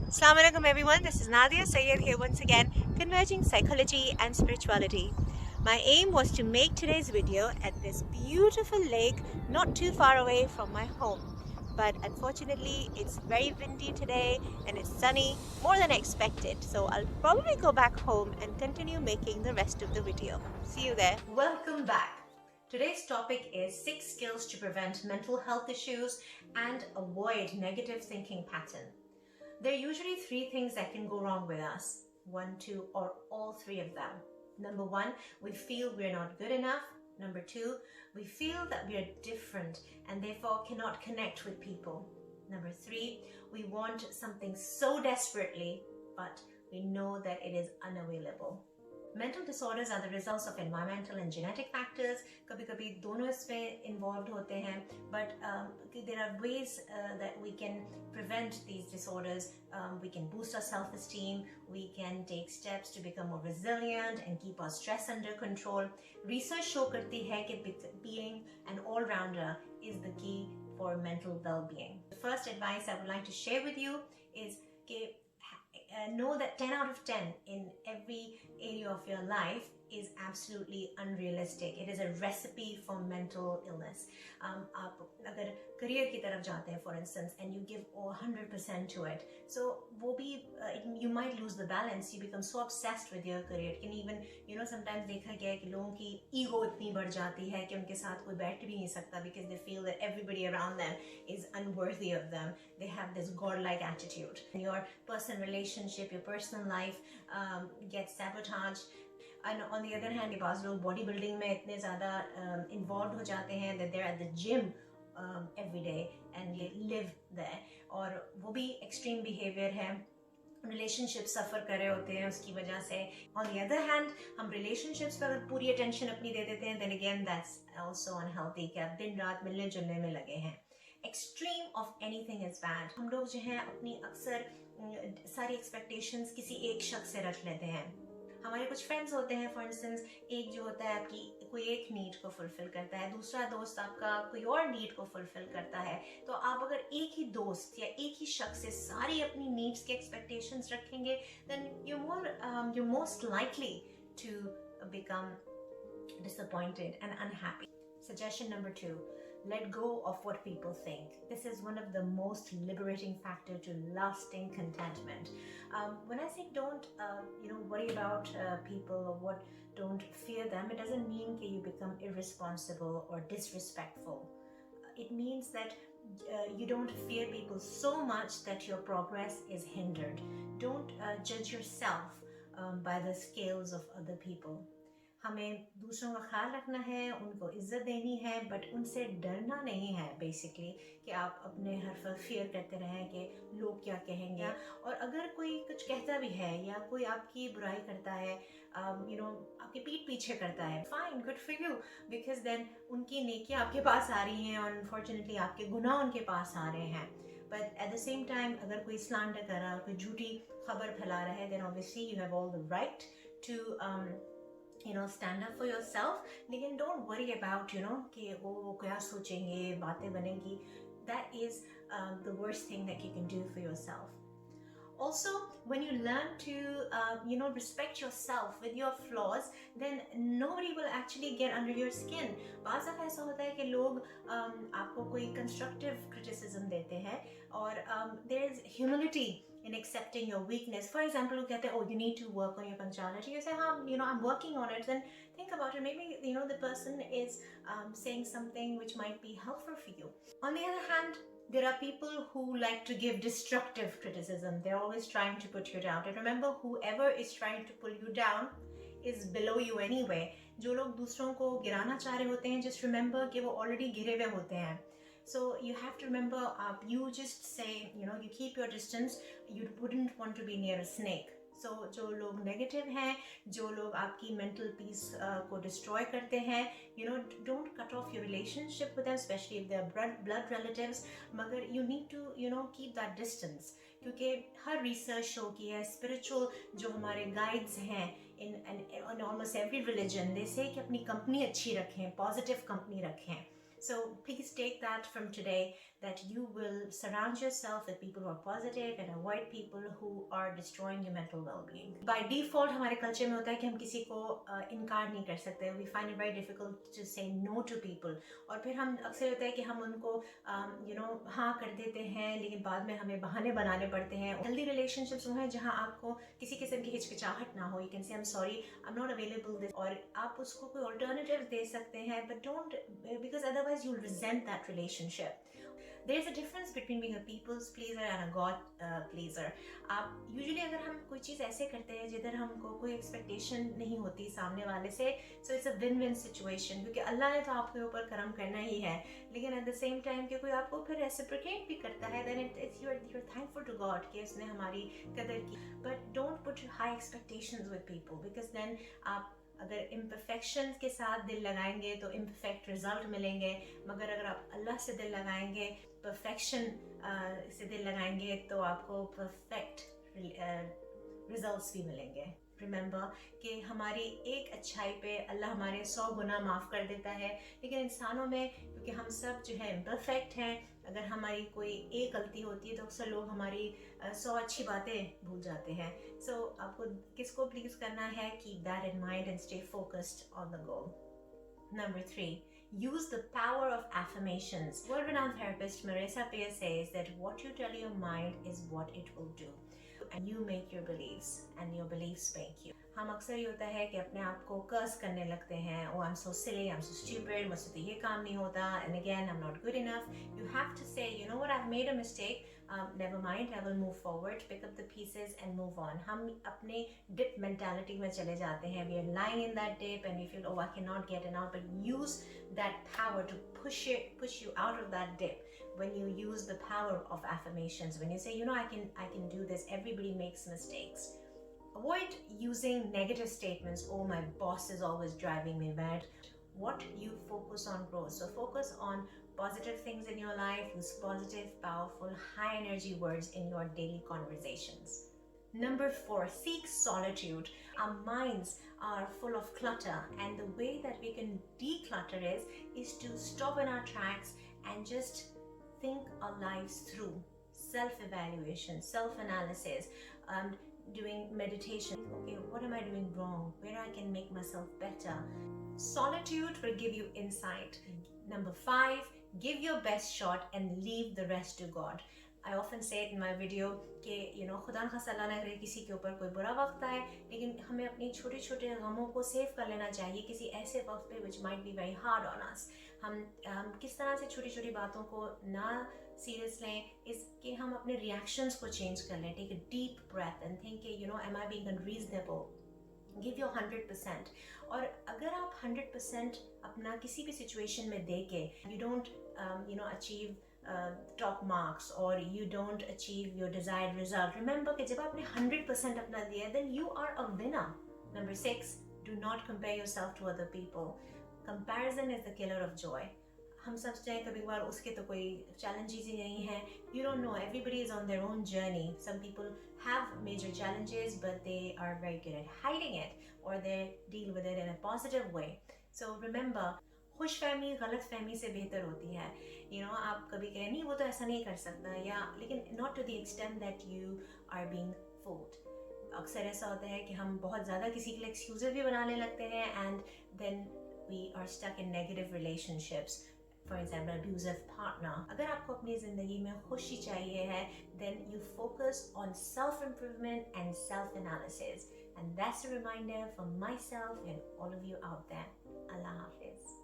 Assalamu alaikum everyone, this is Nadia Sayed here once again, converging psychology and spirituality. My aim was to make today's video at this beautiful lake not too far away from my home. But unfortunately, it's very windy today and it's sunny, more than expected. So I'll probably go back home and continue making the rest of the video. See you there. Welcome back. Today's topic is 6 skills to prevent mental health issues and avoid negative thinking pattern. There are usually 3 things that can go wrong with us. 1, 2, or all 3 of them. Number 1, we feel we're not good enough. Number 2, we feel that we are different and therefore cannot connect with people. Number 3, we want something so desperately, but we know that it is unavailable. Mental disorders are the results of environmental and genetic factors. कभी-कभी दोनों इसमें involved होते हैं, but there are ways that we can prevent these disorders. We can boost our self-esteem. We can take steps to become more resilient and keep our stress under control. Research show करती है कि being an all-rounder is the key for mental well-being. The first advice I would like to share with you is कि know that 10 out of 10 in every area of your life is absolutely unrealistic. It is a recipe for mental illness. आप अगर career की तरफ जाते हैं, for instance, and you give 100% to it, so वो भी you might lose the balance. You become so obsessed with your career. Can even sometimes देखा गया है कि लोगों की ego इतनी बढ़ जाती है कि उनके साथ कोई बैठ भी नहीं सकता because they feel that everybody around them is unworthy of them. They have this godlike attitude. Your personal relationship, your personal life gets sabotaged. And on the other hand, बाज़ लोग बॉडी बिल्डिंग में इतने ज़्यादा involved हो जाते हैं that they're at the gym every day and they live there. और वो भी extreme behavior है. रिलेशनशिप सफ़र कर रहे होते हैं उसकी वजह से. On the other hand, हम रिलेशनशिप्स पर अगर पूरी अटेंशन अपनी दे देते हैं, then again that's also unhealthy कि आप दिन रात मिलने जुलने में लगे हैं. Extreme of anything is bad. हम लोग जो हैं अपनी अक्सर सारी एक्सपेक्टेशंस किसी एक शख्स से रख लेते हैं. हमारे कुछ फ्रेंड्स होते हैं, फॉर इंस्टेंस एक जो होता है आपकी कोई एक नीड को फुलफिल करता है, दूसरा दोस्त आपका कोई और नीड को फुलफिल करता है. तो आप अगर एक ही दोस्त या एक ही शख्स से सारी अपनी नीड्स के एक्सपेक्टेशंस रखेंगे, then you're most likely to become disappointed and unhappy. Suggestion number 2, let go of what people think. This is one of the most liberating factor to lasting contentment. When I say don't worry about people or what, don't fear them, it doesn't mean that you become irresponsible or disrespectful. It means that you don't fear people so much that your progress is hindered. Don't judge yourself by the scales of other people. हमें दूसरों का ख्याल रखना है, उनको इज्जत देनी है, बट उनसे डरना नहीं है बेसिकली कि आप अपने हर वक्त फियर करते रहें कि लोग क्या कहेंगे. और अगर कोई कुछ कहता भी है या कोई आपकी बुराई करता है, आपके पीठ पीछे करता है, fine, good for you, because then उनकी नेकियां आपके पास आ रही हैं और अनफॉर्चुनेटली आपके गुनाह उनके पास आ रहे हैं. But at the same time अगर कोई स्लैंडर कर रहा है, कोई झूठी खबर फैला रहा है, then obviously you have all the right to stand up for yourself. लेकिन don't worry about कि वो क्या सोचेंगे, बातें बनेंगी. That is the worst thing that you can do for yourself. Also, when you learn to respect yourself with your flaws, then nobody will actually get under your skin. बाज़ दफ़ा ऐसा होता है कि लोग आपको कोई constructive criticism देते हैं और there is humility in accepting your weakness. For example, you कहते हैं, oh, you need to work on your punctuality. You say, I'm working on it. Then think about it. Maybe the person is saying something which might be helpful for you. On the other hand, there are people who like to give destructive criticism. They're always trying to put you down. And remember, whoever is trying to pull you down is below you anyway. जो लोग दूसरों को गिराना चाह रहे होते हैं, just remember कि वो already गिरे हुए होते हैं. So you have to remember, you just say, you keep your distance. You wouldn't want to be near a snake. So जो लोग negative हैं, जो लोग आपकी mental peace को destroy करते हैं, don't cut off your relationship with them, especially if they're blood relatives. मगर you need to keep that distance. क्योंकि हर research show की है, spiritual जो हमारे guides हैं in almost every religion, they say कि अपनी company अच्छी रखें, positive company रखें. So please take that from today, that you will surround yourself with people who are positive and avoid people who are destroying your mental well-being. By default हमारे culture में होता है कि हम किसी को इनकार नहीं कर सकते. We find it very difficult to say no to people. और फिर हम अक्सर होता है कि हम उनको हाँ कर देते हैं, लेकिन बाद में हमें बहाने बनाने पड़ते हैं. Healthy relationships वो हैं जहाँ आपको किसी किस्म की हिचकिचाहट ना हो. You can say I'm sorry, I'm not available this, और आप उसको कोई alternative दे सकते हैं, but don't, because otherwise you'll resent that relationship. There's a difference between being a people's pleaser and a God pleaser. आप usually अगर हम कोई चीज़ ऐसे करते हैं जिधर हमको कोई expectation नहीं होती सामने वाले से, so it's a win-win situation, क्योंकि अल्लाह ने तो आपके ऊपर करम करना ही है, लेकिन at the same time कि कोई आपको फिर reciprocate भी करता है, then it's you're thankful to God कि उसने हमारी कदर की. But don't put high expectations with people, because then आप अगर imperfection के साथ दिल लगाएंगे तो imperfect result मिलेंगे, मगर अगर आप अल्लाह से दिल लगाएंगे, perfection से दिल लगाएंगे, तो आपको perfect results भी मिलेंगे. Remember कि हमारी एक अच्छाई पे अल्लाह हमारे 100 गुना माफ़ कर देता है, लेकिन इंसानों में, क्योंकि हम सब जो है imperfect हैं, अगर हमारी कोई एक गलती होती है तो अक्सर लोग हमारी 100 अच्छी बातें भूल जाते हैं. So आपको किसको प्लीज़ करना है? Keep that in mind and stay focused on the goal. Number 3, use the power of affirmations. World-renowned therapist Marissa Peer says that what you tell your mind is what it will do. And you make your beliefs, and your beliefs make you. हम अक्सर ये होता है कि अपने आप को कर्स करने लगते हैं. Oh, I'm so silly, I'm so stupid, मुझसे तो ये काम नहीं होता, and again, I'm not good enough. You have to say, you know what, I've made a mistake, never mind, I will move forward, pick up the pieces and move on. हम अपने dip mentality में चले जाते हैं. We are lying in that dip and we feel, oh, I cannot get it out, but use that power to push you out of that dip. When you use the power of affirmations, when you say, you know, I can do this, everybody makes mistakes. Avoid using negative statements. Oh, my boss is always driving me mad. What you focus on grows. So focus on positive things in your life. Use positive, powerful, high energy words in your daily conversations. Number 4, seek solitude. Our minds are full of clutter, and the way that we can declutter is to stop in our tracks and just think our lives through. Self-evaluation, self-analysis, doing meditation. Okay, what am I doing wrong? Where I can make myself better? Solitude will give you insight. Number 5, give your best shot and leave the rest to God. I often say it in my video कि खुदा न खास्ता अल्लाह ना करे किसी के ऊपर कोई बुरा वक्त आए, लेकिन हमें अपनी छोटे छोटे गमों को सेव कर लेना चाहिए किसी ऐसे वक्त पे which might be very hard on us. हम किस तरह से छोटी छोटी बातों को ना सीरियस लें, इसके हम अपने रिएक्शंस को चेंज कर लें. Take a deep breath and think, am I being unreasonable? Give your 100%. और अगर आप 100% अपना किसी भी सिचुएशन में दे के you don't achieve top marks or you don't achieve your desired result, remember कि जब आपने 100% अपना दिया, then you are a winner. Number 6, do not compare yourself to other people. Comparison is the killer of joy. हम सोचते हैं कभी बार उसके तो कोई challenges ही नहीं हैं. You don't know. Everybody is on their own journey. Some people have major challenges, but they are very good at hiding it, or they deal with it in a positive way. So remember, खुश फहमी गलत फहमी से बेहतर होती है. आप कभी कहें नहीं वो तो ऐसा नहीं कर सकता, या लेकिन not to the extent that you are being fooled. अक्सर ऐसा होता है कि हम बहुत ज़्यादा किसी के लिए excuses भी बनाने लगते हैं, and then we are stuck in negative relationships. For example, abusive partner. अगर आपको अपनी ज़िंदगी में खुशी चाहिए है, then you focus on self-improvement and self-analysis. And that's a reminder for myself and all of you out there. Allah Hafiz.